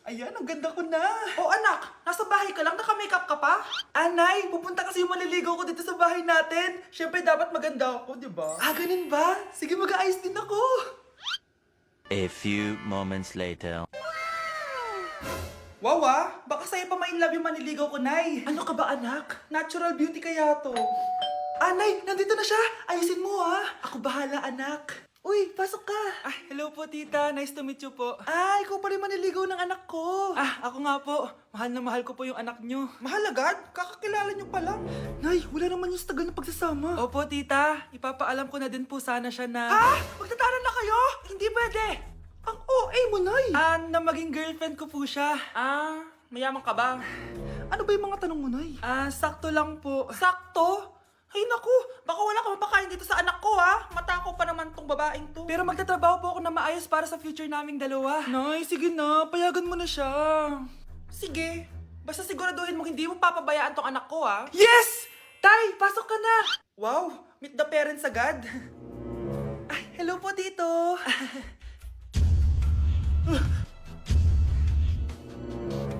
Ayan, ang ganda ko na. Oh anak, nasa bahay ka lang, naka-makeup ka pa? Anay, pupunta kasi yung maliligaw ko dito sa bahay natin. Siyempre dapat maganda ako, di ba? Ah, ganun ba? Sige, mag-aayos din ako. A few moments later. Wow baka sa'yo pa ma-inlove yung maniligaw ko, Nay. Ano ka ba, anak? Natural beauty kaya to. Nay, nandito na siya. Ayusin mo, ha? Ako bahala, anak. Uy, pasok ka. Hello po, tita. Nice to meet you po. Ikaw pa rin maniligaw ng anak ko. Ako nga po. Mahal na mahal ko po yung anak nyo. Mahal agad? Kakakilala nyo pa lang. Nay, wala naman yung tagal ng pagsasama. Opo, tita. Ipapaalam ko na din po sana siya na... Magtatanan na kayo? Hindi pwede. Ang OA mo, Nay. Na maging girlfriend ko po siya. Mayaman ka ba? Ano ba yung mga tanong mo, Nay? Sakto lang po. Sakto? Ay naku, baka wala ka mapakain dito sa anak ko, ha? Matako pa naman tong babaeng to. Pero magtatrabaho po ako na maayos para sa future naming dalawa. Nay, sige na, payagan mo na siya. Sige, basta siguraduhin mo hindi mo papabayaan tong anak ko, ha? Yes! Tay, pasok ka na! Wow, meet the parents agad. Hello po, tito.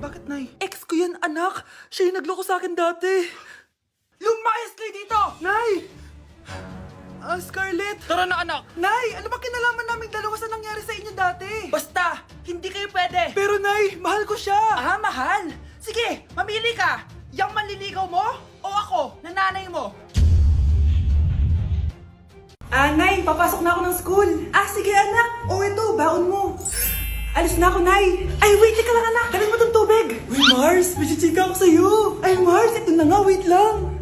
Bakit, Nay? Ex ko yan, anak. Siya yung nagloko sa akin dati. Lumayas kayo dito! Nay! Scarlett! Tara na, anak! Nay! Ano ba kinalaman naming dalawa sa nangyari sa inyo dati? Basta! Hindi kayo pwede! Pero, Nay! Mahal ko siya! Mahal? Sige! Mamili ka! Yang manliligaw mo? O ako? Nananay mo? Nay! Papasok na ako ng school! Sige, anak! Ito, baon mo! Alis na ako, Nay! Ay, wait! Teka lang, anak! Dalhin mo tong tubig! Uy, Mars! May chichika ako sa'yo! Ay, Mars! Ito na nga! Wait lang!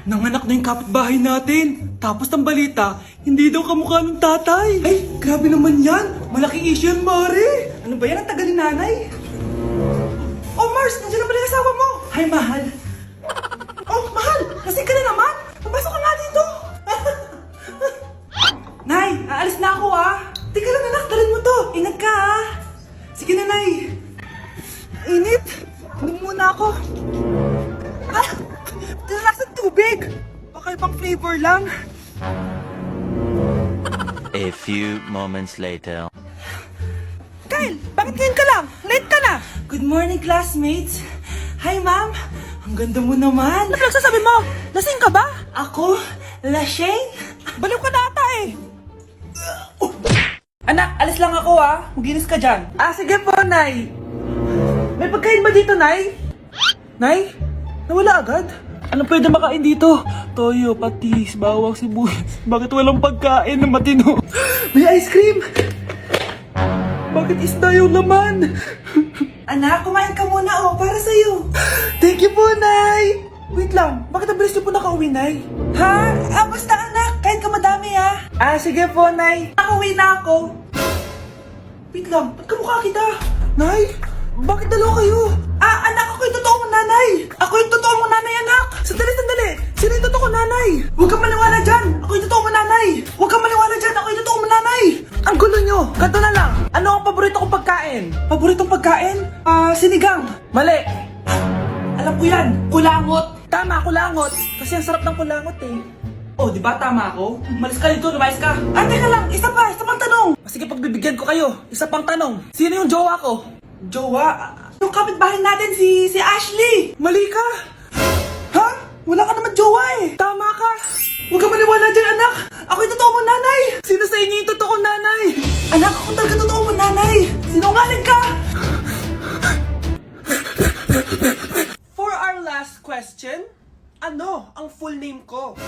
Nanganak na yung kapitbahay natin. Tapos ng balita, hindi daw kamukha ng tatay. Ay, grabe naman yan. Malaking issue yan, Mari. Ano ba yan? Ang tagal ni nanay. Oh, Mars, nandiyan na pala yung asawa mo. Hi, mahal. Oh, mahal, lasing ka na naman. Pumasok ka nga dito. Nay, aalis na ako, Teka lang, anak, dalhin mo to. Ingat ka, Sige na, Nay. Init. Inom muna ako. Talakas ng tubig! Baka ibang flavor lang. A few moments later. Kyle, bakit ngayon ka lang? Late ka na! Good morning, classmates. Hi, ma'am. Ang ganda mo naman. Ano pinagsasabi mo? Lasing ka ba? Ako? Lasing? Baliw ka na ata Anak, alis lang ako Maginis ka dyan. Sige po, Nay. May pagkain ba dito, Nay? Nay? Nawala agad? Anong pwede makain dito? Toyo, patis, bawang, sibuyas. Bakit walang pagkain na matino? May ice cream! Bakit isda yung laman? Anak, kumain ka muna para sa'yo. Thank you po, Nay! Wait lang, bakit ang bilis niyo po nakauwi, Nay? Basta anak, kain ka madami sige po, Nay. Nakauwi na ako. Wait lang, ba't kamukha kita? Nay, bakit dalawa kayo? Anak, ako yung totoo mong nanay! Ako yung totoo mong nanay, anak! Sandali! Sino yung totoo kong nanay? Huwag kang maniwala dyan! Ako yung totoo mong nanay! Huwag kang maniwala dyan! Ako yung totoo mong nanay! Ang gulo nyo! Ganto na lang! Ano ang paborito kong pagkain? Paboritong pagkain? Sinigang! Mali! Alam ko yan! Kulangot! Tama, kulangot! Kasi ang sarap ng kulangot di ba tama ako? Malis ka dito, lumayas ka! Teka lang! Isa pang tanong! Sige, pagbibigyan ko kayo. Isa pang tanong. Sino yung jowa ko? Jowa? Yung kapitbahay natin, si Ashley! Mali ka! Wala ka naman jowa Tama ka! Huwag ka maniwala dyan, anak! Ako yung totoo mong nanay! Sino sa inyo yung totoo kong nanay? Anak, ako talaga totoo mong nanay! Sinungaling ka! For our last question, ano ang full name ko?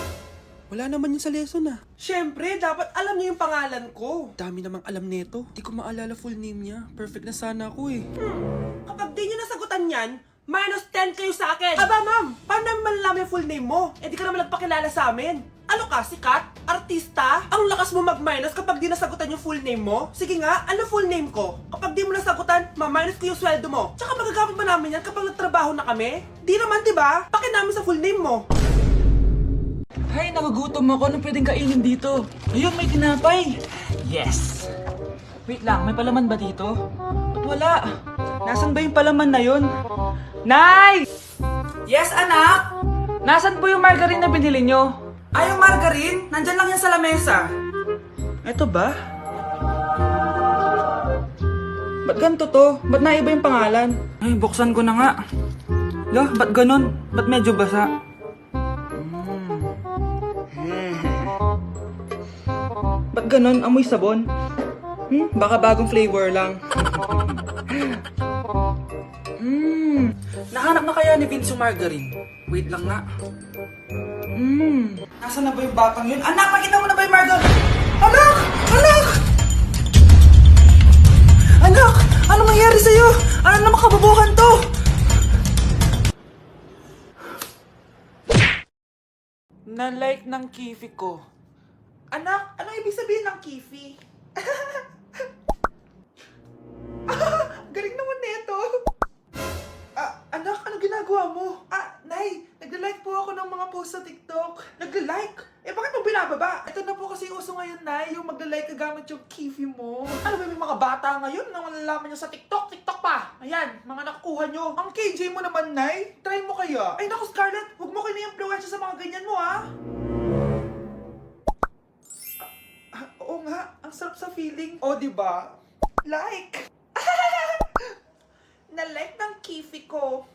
Wala naman yun sa lesson Siyempre, dapat alam niyo yung pangalan ko. Dami namang alam nito. Di ko maalala full name niya. Perfect na sana ako Kapag di niyo nasagutan yan, -10 kayo sa akin. Aba ma'am, paano namin malalaman yung full name mo? Di ka naman nagpakilala sa amin. Ano ka, sikat? Artista? Ang lakas mo mag-minus kapag di nasagutan yung full name mo? Sige nga, ano full name ko? Kapag di mo nasagutan, ma-minus ko yung sweldo mo. Tsaka magagamit ba namin yan kapag nagtrabaho na kami? Di naman, diba? Pakin namin sa full name mo. Hay, nagugutom ako. Anong pwedeng kainin dito? Ayun, may tinapay. Yes! Wait lang, may palaman ba dito? Ba't wala? Nasaan ba yung palaman na yun? Nay! Yes, anak? Nasaan po yung margarine na binili nyo? Yung margarine? Nandyan lang yan sa lamesa. Ito ba? Ba't ganito to? Ba't naiba yung pangalan? Ay, buksan ko na nga. Lo, ba't ganun? Ba't medyo basa? Ba't ganun? Amoy sabon? Baka bagong flavor lang. Nahanap na kaya ni Vince yung margarine? Wait lang nga. Nasaan na ba yung batang yun? Anak, nakita mo na ba yung margarine? Anak! Anak! Anak! Ano mangyari sa'yo? Ano naman kababuhan to? Na-like ng kifi ko. Anak, ano ibig sabihin ng kifi? Galing naman nito. Anak, ano ginagawa mo? Nay, nagla-like po ako ng mga post sa TikTok. Nagla-like? Bakit mo binababa? Ito na po kasi uso ngayon, Nay, yung magla-like ka gamit yung kifi mo. Ano ba, may mga bata ngayon na malalaman nyo sa TikTok? TikTok pa! Ayan, mga nakukuha nyo. Ang KJ mo naman, Nay. Try mo kaya. Ay, naku, Scarlett, huwag mo kayo na-influensya sa mga ganyan mo, ha? Oo nga, ang sarap sa feeling. O, diba? Like! Na-like ng kifi ko.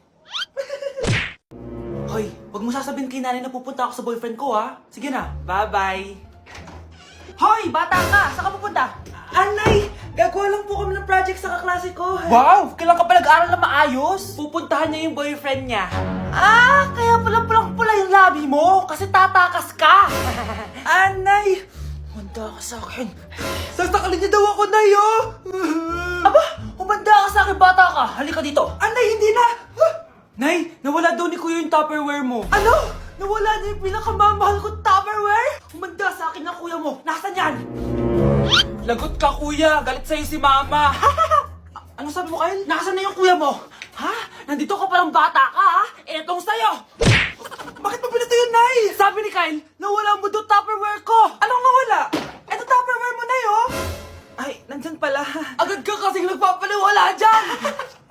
Hoy, wag mo sasabihin kay nanay na pupunta ako sa boyfriend ko, ha? Sige na, bye-bye. Hoy, bata ka! Saan ka pupunta? Anay! Gagawa lang po kami ng project sa kaklase ko. Wow! Kailan ka pa nag-aaral na maayos? Pupuntahan niya yung boyfriend niya. Kaya pulang-pula yung labi mo kasi tatakas ka. Anay! Humanda ka sa akin. Sasakalin niya daw ako, Nay, oh! Aba! Humanda ka sa akin, bata ka! Halika dito! Anay, hindi na! Nay, nawala daw ni Kuya yung Tupperware mo. Ano? Nawala na yung pinakamamahal kong Tupperware? Humanda sa akin ng kuya mo. Nasaan yan? Lagot ka, kuya. Galit sa'yo si mama. Ano sabi mo, Kyle? Nasaan na yung kuya mo? Ha? Nandito ka palang bata ka, ha? Etong sa'yo. Bakit mo pinito yun, Nay? Sabi ni Kyle, nawala mo doon Tupperware ko. Anong nawala? Eto Tupperware mo, Nay, oh. Ay, nandyan pala. Agad ka kasing nagpapaliwala dyan.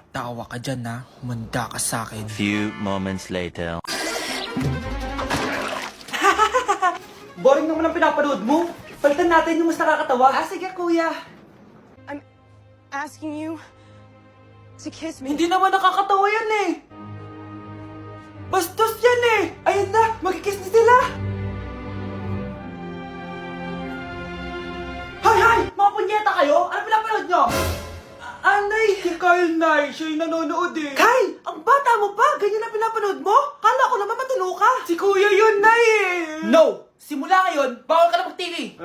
Tawa ka dyan, ha? Humanda ka sa akin. Few moments later. Boring naman ang pinapanood mo. Palitan natin yung mas nakakatawa. Sige, kuya. I'm asking you to kiss me. Hindi naman nakakatawa yan eh. Bastos yan eh. Ayun na, magkikiss na sila. Hay! Mga punyeta kayo? Ano pinapanood nyo? Anay! Si Kyle, Nay. Siya yung nanonood eh. Kyle! Ang bata mo pa! Ganyan na pinapanood mo? Kala ko naman matino ka. Si Kuya yun, Nay eh. No! Simula ngayon, bawal ka na mag-TV.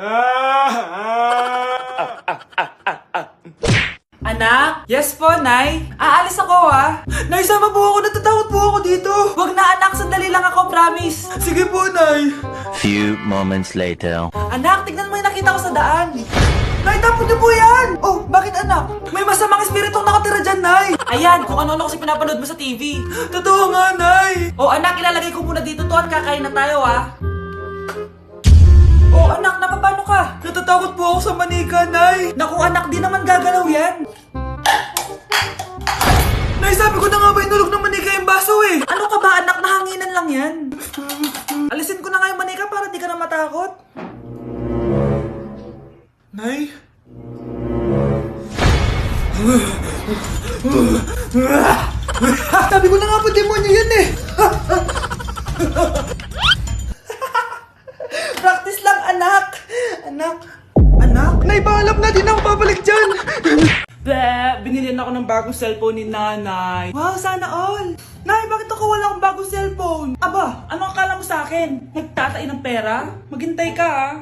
Anak? Yes po, Nay. Aalis ako, ha? Nay, sama po ako. Natatakot po ako dito. Wag na, anak. Sandali lang ako, promise. Sige po, Nay. Few moments later. Anak, tignan mo yung nakita ko sa daan. Nay, tapon niyo po yan! Oh, bakit anak? May masamang espiritong nakatira dyan, Nay! Ayan, kung ano-ano kasi pinapanood mo sa TV. Totoo nga, Nay! Oh, anak, ilalagay ko muna dito to at kakain na tayo, ha? Oh, anak, napapano ka? Natatakot po ako sa manika, Nay! Naku, anak, di naman gagalaw yan! Nay, sabi ko na nga ba inulog ng manika yung baso eh! Ano ka ba, anak? Nahanginan lang yan! Alisin ko na nga yung manika para di ka na matakot. Nay? Sabi ko na nga po, demonyo yan eh! Practice lang, anak! Anak? Anak? Nay, paalam na, di na ako babalik dyan! Binilihan ako ng bagong cellphone ni nanay. Wow, sana all! Nay, bakit ako wala akong bagong cellphone? Aba, ano akala mo sa akin? Nagtatain ng pera? Maghintay ka, ah!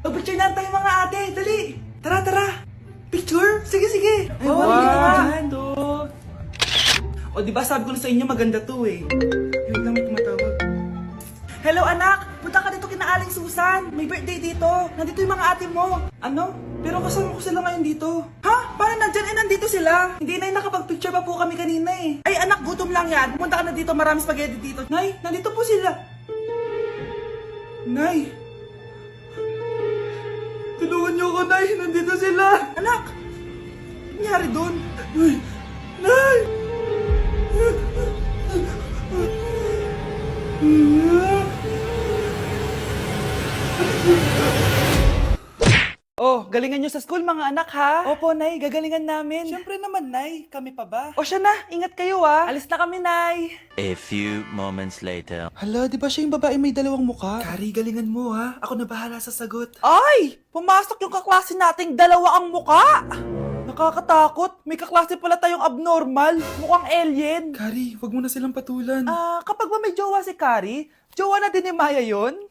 Picture na tayo mga ate, dali! Tara, tara! Picture? Sige, sige! Ay, wow! O, diba sabi ko na sa inyo maganda to eh. Yun lang may tumatawag. Hello anak! Punta ka dito kina Aling Susan! May birthday dito! Nandito yung mga ate mo! Ano? Pero kasama ko sila ngayon dito. Ha? Paano nandyan? Nandito sila! Hindi na nakapag-picture pa po kami kanina eh. Ay anak, gutom lang yan! Pumunta ka na dito, marami spaghetti dito. Nay, nandito po sila! Nay! Tulungan niyo ako, Nay! Nandito sila! Anak! Ano nangyari doon? Nay! Nay! Oh, Galingan nyo sa school, mga anak, ha? Opo, Nay. Gagalingan namin. Siyempre naman, Nay. Kami pa ba? O siya na. Ingat kayo, ha? Alis na kami, Nay. A few moments later. Hala, di ba siya yung babae may dalawang muka? Kari, galingan mo, ha? Ako na bahala sa sagot. Ay! Pumasok yung kaklase nating dalawa ang muka! Nakakatakot. May kaklase pala tayong abnormal. Mukhang alien. Kari, wag mo na silang patulan. Kapag ba may jowa si Kari, jowa na din ni Maya yun?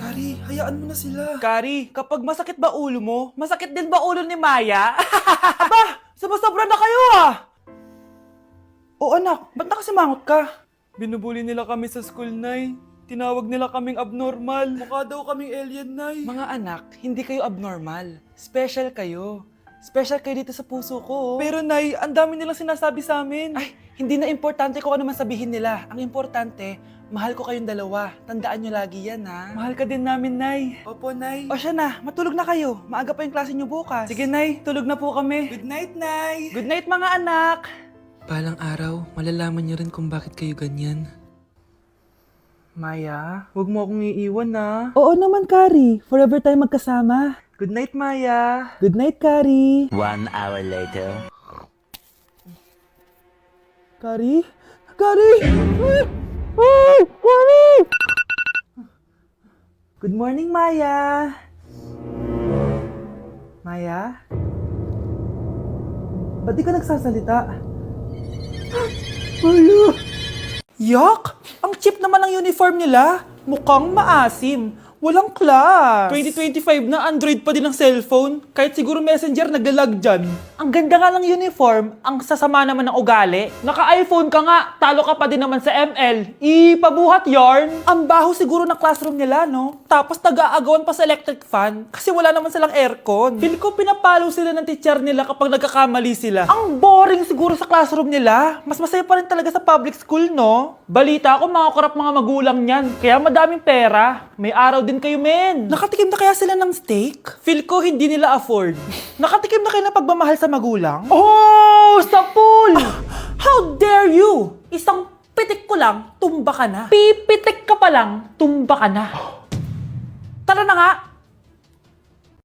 Kari, hayaan mo na sila. Kari, kapag masakit ba ulo mo, masakit din ba ulo ni Maya? Aba, sumasobra na kayo ah! O anak, ba't nakasimangot ka? Binubuli nila kami sa school, Nay. Tinawag nila kaming abnormal. Mukha daw kaming alien, Nay. Mga anak, hindi kayo abnormal. Special kayo. Special kayo dito sa puso ko. Pero Nay, ang dami nilang sinasabi sa amin. Ay, hindi na importante kung ano man sabihin nila. Ang importante, mahal ko kayong dalawa. Tandaan nyo lagi yan, ha? Mahal ka din namin, Nay. Opo, Nay. O siya na, matulog na kayo. Maaga pa yung klase nyo bukas. Sige, Nay, tulog na po kami. Good night, Nay. Good night, mga anak. Balang araw, malalaman niyo rin kung bakit kayo ganyan. Maya, huwag mo akong iiwan, na. Oo naman, Kari. Forever tayo magkasama. Good night, Maya. Good night, Kari. 1 hour later. Kari? Kari! Kari! Good morning, Maya. Maya? Ba't di ka nagsasalita? Maya! Yak! Ang cheap naman ng uniform nila. Mukhang maasim. Walang class. 2025 na, Android pa din ang cellphone. Kahit siguro Messenger naglalag dyan. Ang ganda nga ng uniform, ang sasama naman ng ugali. Naka-iPhone ka nga, talo ka pa din naman sa ML. Ipabuhat yarn. Ang baho siguro ng classroom nila, no? Tapos nag-aagawan pa sa electric fan kasi wala naman silang aircon. Feel ko pinapalo sila ng teacher nila kapag nagkakamali sila. Ang boring siguro sa classroom nila. Mas masaya pa rin talaga sa public school, no? Balita ko, mga korap mga magulang niyan. Kaya madaming pera. May araw din kayo, men. Nakatikim na kaya sila ng steak? Feel ko hindi nila afford. Nakatikim na kayo ng pagmamahal sa magulang? Oh, sa pool! How dare you? Isang pitik ko lang, tumba ka na. Pipitik ka pa lang, tumba ka na. Tara na nga,